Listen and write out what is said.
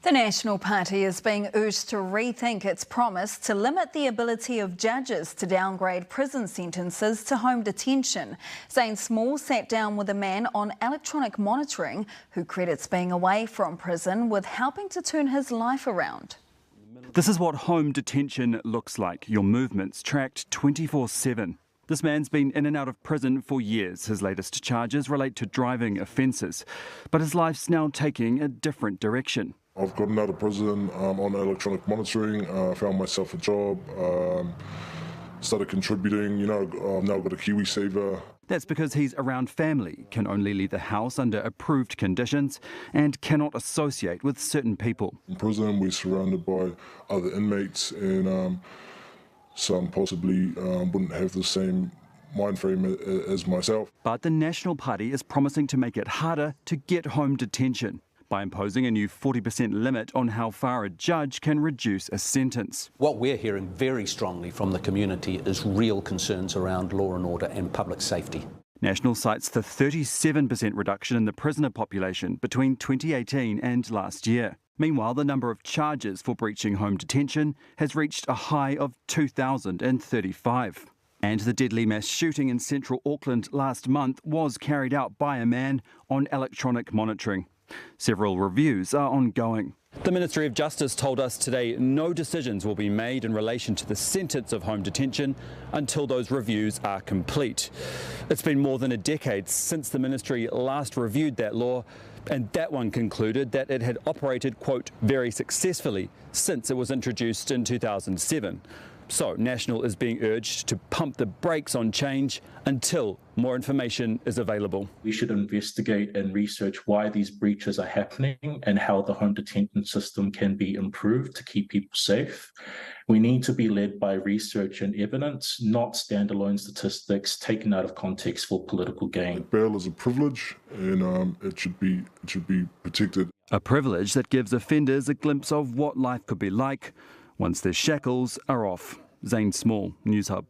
The National Party is being urged to rethink its promise to limit the ability of judges to downgrade prison sentences to home detention. Zane Small sat down with a man on electronic monitoring who credits being away from prison with helping to turn his life around. This is what home detention looks like, your movements tracked 24/7. This man's been in and out of prison for years. His latest charges relate to driving offences, but his life's now taking a different direction. I've gotten out of prison on electronic monitoring, found myself a job, started contributing, I've now got a Kiwi saver. That's because he's around family, can only leave the house under approved conditions and cannot associate with certain people. In prison, we're surrounded by other inmates and some possibly wouldn't have the same mind frame as myself. But the National Party is promising to make it harder to get home detention by imposing a new 40% limit on how far a judge can reduce a sentence. What we're hearing very strongly from the community is real concerns around law and order and public safety. National cites the 37% reduction in the prisoner population between 2018 and last year. Meanwhile, the number of charges for breaching home detention has reached a high of 2,035. And the deadly mass shooting in central Auckland last month was carried out by a man on electronic monitoring. Several reviews are ongoing. The Ministry of Justice told us today no decisions will be made in relation to the sentence of home detention until those reviews are complete. It's been more than a decade since the ministry last reviewed that law, and that one concluded that it had operated, quote, very successfully since it was introduced in 2007. So National is being urged to pump the brakes on change until more information is available. We should investigate and research why these breaches are happening and how the home detention system can be improved to keep people safe. We need to be led by research and evidence, not standalone statistics taken out of context for political gain. Bail is a privilege and it should be protected. A privilege that gives offenders a glimpse of what life could be like once their shackles are off. Zane Small, Newshub.